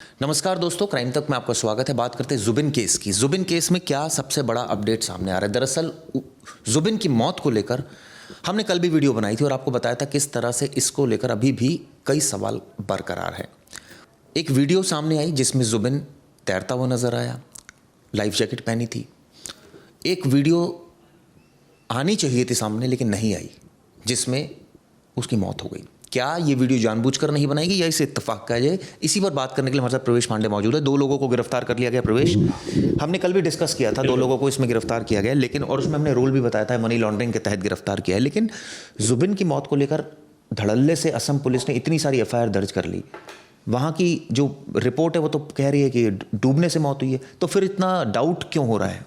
नमस्कार दोस्तों, क्राइम तक में आपका स्वागत है। बात करते हैं जुबिन केस की। जुबिन केस में क्या सबसे बड़ा अपडेट सामने आ रहा है? दरअसल जुबिन की मौत को लेकर हमने कल भी वीडियो बनाई थी और आपको बताया था किस तरह से इसको लेकर अभी भी कई सवाल बरकरार है। एक वीडियो सामने आई जिसमें जुबिन तैरता हुआ नजर आया, लाइफ जैकेट पहनी थी। एक वीडियो आनी चाहिए थी सामने लेकिन नहीं आई, जिसमें उसकी मौत हो गई। क्या ये वीडियो जानबूझकर नहीं बनाई गई या इसे इत्तेफाक कहा जाए? इसी पर बात करने के लिए हमारे साथ प्रवेश पांडे मौजूद है। 2 लोगों को गिरफ्तार कर लिया गया। प्रवेश, हमने कल भी डिस्कस किया था, 2 लोगों को इसमें गिरफ्तार किया गया, लेकिन और उसमें हमने रूल भी बताया था, मनी लॉन्ड्रिंग के तहत गिरफ्तार किया है। लेकिन जुबिन की मौत को लेकर धड़ल्ले से असम पुलिस ने इतनी सारी एफआईआर दर्ज कर ली। वहाँ की जो रिपोर्ट है वो तो कह रही है कि डूबने से मौत हुई है, तो फिर इतना डाउट क्यों हो रहा है?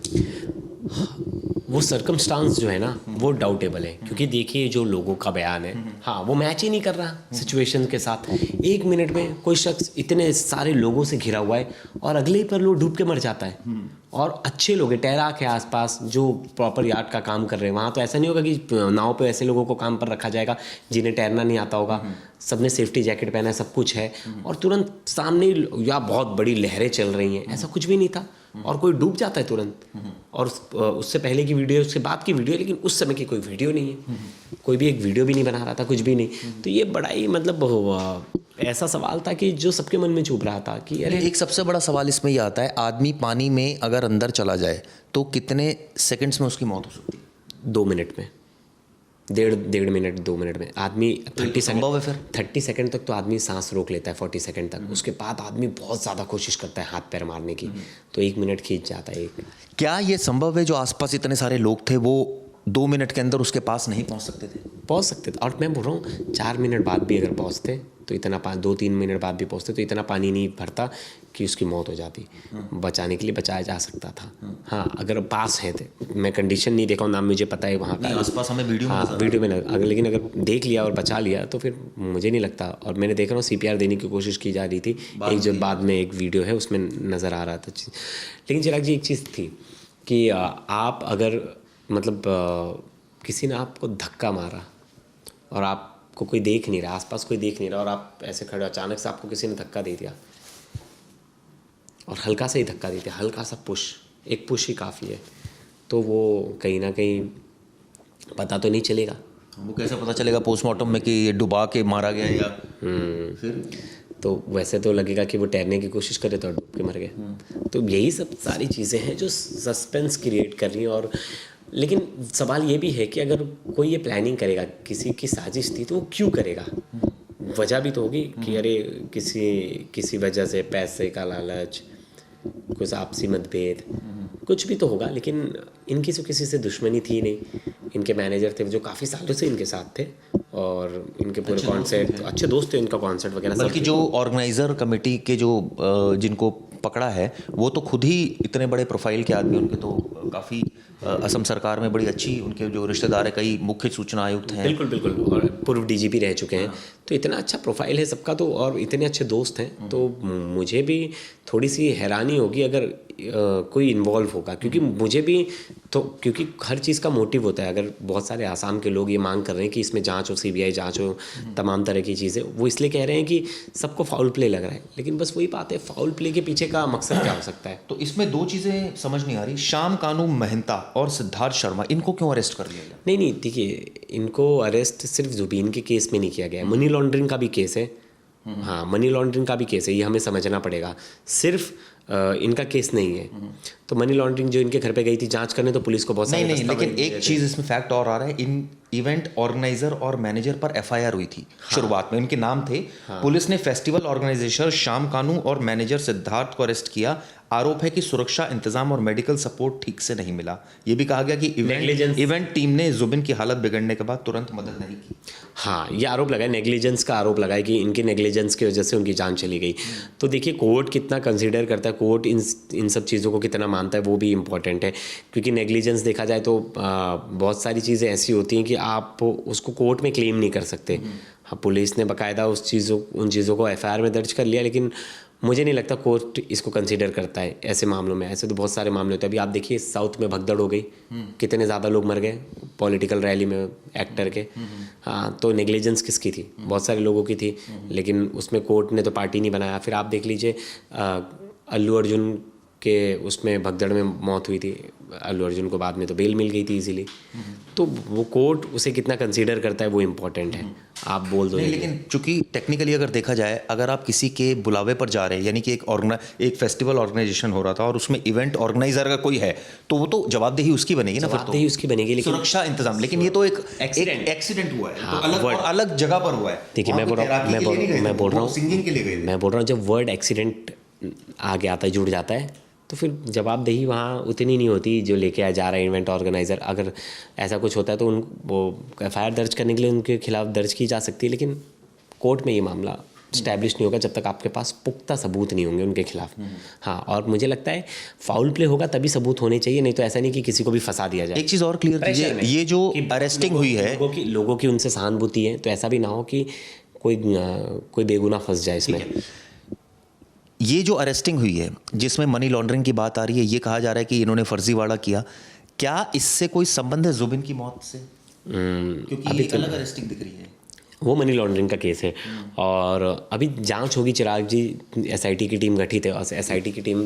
वो सर्कमस्टांस जो है ना वो डाउटेबल है, क्योंकि देखिए जो लोगों का बयान है, हाँ, वो मैच ही नहीं कर रहा सिचुएशन के साथ। 1 मिनट में कोई शख्स इतने सारे लोगों से घिरा हुआ है और अगले ही पर लोग डूब के मर जाता है। और अच्छे लोग हैं, तैराक है आसपास जो प्रॉपर यार्ड का काम कर रहे हैं। वहाँ तो ऐसा नहीं होगा कि नाव पे ऐसे लोगों को काम पर रखा जाएगा जिन्हें तैरना नहीं आता होगा। सबने सेफ्टी जैकेट पहना है, सब कुछ है, और तुरंत सामने या बहुत बड़ी लहरें चल रही हैं, ऐसा कुछ भी नहीं था और कोई डूब जाता है तुरंत। और उससे पहले की वीडियो, उसके बाद की वीडियो, लेकिन उस समय की कोई वीडियो नहीं है, कोई भी एक वीडियो भी नहीं बना रहा था, कुछ भी नहीं। तो ये बड़ा ही मतलब ऐसा सवाल था कि जो सबके मन में चुभ रहा था कि अरे, एक सबसे बड़ा सवाल इसमें यह आता है, आदमी पानी में अगर अंदर चला जाए तो कितने सेकंड्स में उसकी मौत हो सकती है? 2 मिनट में, डेढ़ मिनट, 2 मिनट में आदमी 30 संभव है? सेकंड, फिर 30 सेकंड तक तो आदमी सांस रोक लेता है, 40 सेकंड तक। उसके बाद आदमी बहुत ज़्यादा कोशिश करता है हाथ पैर मारने की, तो 1 मिनट खींच जाता है। क्या ये संभव है जो आसपास इतने सारे लोग थे वो 2 मिनट के अंदर उसके पास नहीं पहुंच सकते थे? पहुंच सकते थे, और मैं बोल रहा हूँ 4 मिनट बाद भी अगर पहुंचते तो इतना 2-3 मिनट बाद भी पहुंचते तो इतना पानी नहीं भरता कि उसकी मौत हो जाती। बचाने के लिए बचाया जा सकता था। हाँ, अगर पास है थे, मैं कंडीशन नहीं देखा हूँ, नाम मुझे पता है वहाँ का, आसपास हमें वीडियो में हाँ, वीडियो में अगर, लेकिन अगर देख लिया और बचा लिया तो फिर मुझे नहीं लगता। और मैंने देख रहा हूँ CPR देने की कोशिश की जा रही थी, एक जो बाद में एक वीडियो है उसमें नज़र आ रहा था। लेकिन चिराग जी, एक चीज़ थी कि आप अगर मतलब किसी ने आपको धक्का मारा और आपको कोई देख नहीं रहा, आसपास कोई देख नहीं रहा, और आप ऐसे खड़े, अचानक से आपको किसी ने धक्का दे दिया और हल्का सा ही धक्का दे दिया, हल्का सा पुश, एक पुश ही काफ़ी है, तो वो कहीं ना कहीं पता तो नहीं चलेगा। वो कैसे पता चलेगा पोस्टमार्टम में कि ये डुबा के मारा गया या फिर? तो वैसे तो लगेगा कि वो तैरने की कोशिश करे तो डूब के मर गए। तो यही सब सारी चीज़ें हैं जो सस्पेंस क्रिएट कर रही हैं। और लेकिन सवाल ये भी है कि अगर कोई ये प्लानिंग करेगा, किसी की साजिश थी, तो वो क्यों करेगा? वजह भी तो होगी कि अरे किसी वजह से, पैसे का लालच, कुछ आपसी मतभेद, कुछ भी तो होगा। लेकिन इनकी तो किसी से दुश्मनी थी नहीं। इनके मैनेजर थे जो काफ़ी सालों से इनके साथ थे और इनके पूरे कॉन्सर्ट, अच्छे दोस्त थे, इनका कॉन्सर्ट वगैरह। बल्कि जो ऑर्गेनाइजर कमेटी के जो जिनको पकड़ा है वो तो खुद ही इतने बड़े प्रोफाइल के आदमी, उनके तो काफ़ी असम सरकार में बड़ी अच्छी उनके जो रिश्तेदार है, कई मुख्य सूचना आयुक्त हैं। बिल्कुल बिल्कुल, और पूर्व DGP रह चुके हैं। तो इतना अच्छा प्रोफाइल है सबका, तो और इतने अच्छे दोस्त हैं, तो मुझे भी थोड़ी सी हैरानी होगी अगर कोई इन्वॉल्व होगा, क्योंकि मुझे भी तो, क्योंकि हर चीज़ का मोटिव होता है। अगर बहुत सारे आसाम के लोग ये मांग कर रहे हैं कि इसमें जांच हो, CBI जांच हो, तमाम तरह की चीज़ें, वो इसलिए कह रहे हैं कि सबको फाउल प्ले लग रहा है। लेकिन बस वही बात है, फाउल प्ले के पीछे का मकसद क्या हो सकता है? तो इसमें 2 चीज़ें समझ नहीं आ रही। श्याम कानू महंता और सिद्धार्थ शर्मा, इनको क्यों अरेस्ट कर लिया गया? नहीं, देखिए, इनको अरेस्ट सिर्फ जुबीन के केस में नहीं किया गया है, मनी लॉन्ड्रिंग का भी केस है। हाँ, मनी लॉन्ड्रिंग का भी केस है, ये हमें समझना पड़ेगा। सिर्फ इनका केस नहीं है। तो मनी लॉन्ड्रिंग जो इनके घर पे गई थी जांच करने, तो पुलिस को बहुत सारे नहीं, लेकिन एक चीज़ इसमें फैक्ट और आ रहा है, इन इवेंट ऑर्गेनाइजर और मैनेजर पर FIR हुई थी। हाँ। शुरुआत में उनके नाम थे। हाँ। पुलिस ने फेस्टिवल ऑर्गेनाइजेशन श्याम कानू और मैनेजर सिद्धार्थ को अरेस्ट किया। आरोप है कि सुरक्षा इंतजाम और मेडिकल सपोर्ट ठीक से नहीं मिला। ये भी कहा गया कि इवेंट टीम ने जुबिन की हालत बिगड़ने के बाद तुरंत मदद नहीं की। हाँ, ये आरोप लगा है, नेग्लिजेंस का आरोप लगा है कि इनकी नेग्लिजेंस की वजह से उनकी जान चली गई। तो देखिए, कोर्ट कितना कंसीडर करता है, कोर्ट इन सब चीज़ों को कितना मानता है, वो भी इम्पॉर्टेंट है। क्योंकि नेग्लिजेंस देखा जाए तो बहुत सारी चीज़ें ऐसी होती हैं कि आप उसको कोर्ट में क्लेम नहीं कर सकते। हाँ, पुलिस ने बाकायदा उन चीज़ों को FIR में दर्ज कर लिया, लेकिन मुझे नहीं लगता कोर्ट इसको कंसीडर करता है ऐसे मामलों में। ऐसे तो बहुत सारे मामले होते हैं। अभी आप देखिए साउथ में भगदड़ हो गई, कितने ज़्यादा लोग मर गए पॉलिटिकल रैली में एक्टर के। हाँ, तो नेग्लिजेंस किसकी थी? बहुत सारे लोगों की थी, लेकिन उसमें कोर्ट ने तो पार्टी नहीं बनाया। फिर आप देख लीजिए अल्लू अर्जुन के उसमें भगदड़ में मौत हुई थी, अल्लू अर्जुन को बाद में तो बेल मिल गई थी इजीली। तो वो कोर्ट उसे कितना कंसीडर करता है वो इम्पोर्टेंट है। आप बोल दो, लेकिन चूंकि टेक्निकली अगर देखा जाए, अगर आप किसी के बुलावे पर जा रहे हैं, यानी कि एक फेस्टिवल ऑर्गेनाइजेशन हो रहा था और उसमें इवेंट ऑर्गेनाइजर अगर कोई है तो वो तो जवाबदेही उसकी बनेगी ना, फिर तो जवाबदेही उसकी बनेगी, लेकिन सुरक्षा इंतजाम। लेकिन ये तो एक एक्सीडेंट हुआ है, हाँ, तो अलग जगह पर हुआ है। देखिए मैं बोल रहा हूँ सिंगिंग के लिए गए थे। मैं बोल रहा हूँ जब वर्ड एक्सीडेंट आगे आता है, जुड़ जाता है, तो फिर जवाबदेही वहाँ उतनी नहीं होती जो लेके आ जा रहा है इवेंट ऑर्गेनाइज़र। अगर ऐसा कुछ होता है तो वो एफआईआर दर्ज करने के लिए उनके खिलाफ दर्ज की जा सकती है, लेकिन कोर्ट में ये मामला स्टैब्लिश नहीं होगा जब तक आपके पास पुख्ता सबूत नहीं होंगे उनके खिलाफ। हाँ, और मुझे लगता है फाउल प्ले होगा तभी सबूत होने चाहिए, नहीं तो ऐसा नहीं कि किसी को भी फंसा दिया जाए। एक चीज़ और क्लियर कीजिए, ये जो अरेस्टिंग हुई है, लोगों की उनसे सहानुभूति है, तो ऐसा भी ना हो कि कोई बेगुनाह फंस जाए इसमें। ये जो अरेस्टिंग हुई है जिसमें मनी लॉन्ड्रिंग की बात आ रही है, ये कहा जा रहा है कि इन्होंने फर्जीवाड़ा किया, क्या इससे कोई संबंध है जुबिन की मौत से? क्योंकि ये अलग अरेस्टिंग दिख रही है। वो मनी लॉन्ड्रिंग का केस है और अभी जांच होगी। चिराग जी, एसआईटी की टीम गठित है और एसआईटी की टीम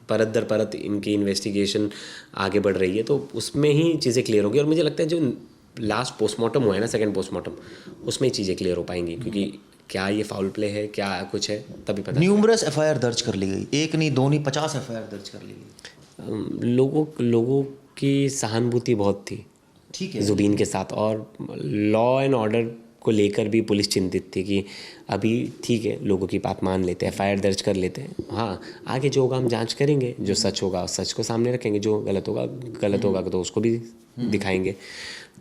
परत दर परत इनकी इन्वेस्टिगेशन आगे बढ़ रही है, तो उसमें ही चीज़ें क्लियर होगी। और मुझे लगता है जो लास्ट पोस्टमार्टम हुआ है ना, सेकंड पोस्टमार्टम, उसमें चीज़ें क्लियर हो पाएंगी, क्योंकि क्या ये फाउल प्ले है, क्या कुछ है, तभी पता। न्यूमरस एफआईआर दर्ज कर ली गई, एक नहीं दो नहीं 50 एफआईआर दर्ज कर ली गई। लोगों की सहानुभूति बहुत थी, ठीक है, जुबीन के साथ, और लॉ एंड ऑर्डर को लेकर भी पुलिस चिंतित थी कि अभी ठीक है, लोगों की बात मान लेते हैं, एफआईआर दर्ज कर लेते हैं, हाँ आगे जो होगा हम जांच करेंगे, जो सच होगा सच को सामने रखेंगे, जो गलत होगा तो उसको भी दिखाएंगे।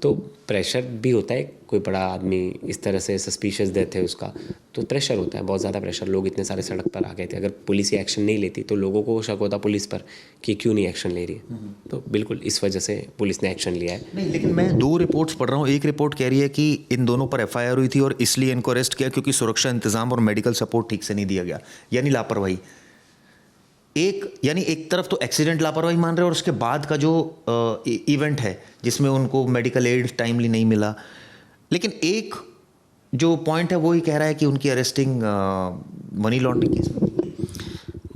तो प्रेशर भी होता है, कोई बड़ा आदमी इस तरह से सस्पिशियस डेथ है उसका, तो प्रेशर होता है, बहुत ज़्यादा प्रेशर। लोग इतने सारे सड़क पर आ गए थे, अगर पुलिस ये एक्शन नहीं लेती तो लोगों को शक होता पुलिस पर कि क्यों नहीं एक्शन ले रही है। तो बिल्कुल इस वजह से पुलिस ने एक्शन लिया है। नहीं, लेकिन मैं दो रिपोर्ट्स पढ़ रहा हूँ। एक रिपोर्ट कह रही है कि इन दोनों पर एफआईआर हुई थी और इसलिए इनको अरेस्ट किया क्योंकि सुरक्षा इंतजाम और मेडिकल सपोर्ट ठीक से नहीं दिया गया, यानी लापरवाही। यानी एक तरफ तो एक्सीडेंट लापरवाही मान रहे हैं और उसके बाद का जो इवेंट है जिसमें उनको मेडिकल एड टाइमली नहीं मिला, लेकिन एक जो पॉइंट है वो ही कह रहा है कि उनकी अरेस्टिंग मनी लॉन्ड्रिंग केस में।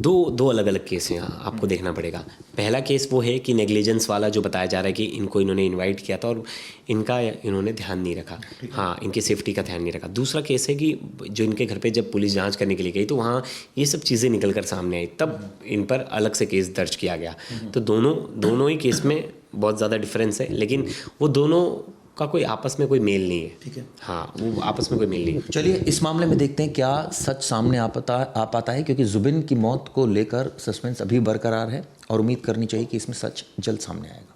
दो अलग अलग केस हैं, यहाँ आपको देखना पड़ेगा। पहला केस वो है कि नेग्लिजेंस वाला, जो बताया जा रहा है कि इन्होंने इनवाइट किया था और इन्होंने ध्यान नहीं रखा, हाँ इनकी सेफ्टी का ध्यान नहीं रखा। दूसरा केस है कि जो इनके घर पे जब पुलिस जांच करने के लिए गई तो वहाँ ये सब चीज़ें निकल कर सामने आई, तब इन पर अलग से केस दर्ज किया गया। तो दोनों ही केस में बहुत ज़्यादा डिफरेंस है, लेकिन वो दोनों का कोई आपस में कोई मेल नहीं है। ठीक है, हाँ वो आपस में कोई मेल नहीं है। चलिए इस मामले में देखते हैं क्या सच सामने आ पाता है, क्योंकि जुबिन की मौत को लेकर सस्पेंस अभी बरकरार है और उम्मीद करनी चाहिए कि इसमें सच जल्द सामने आएगा।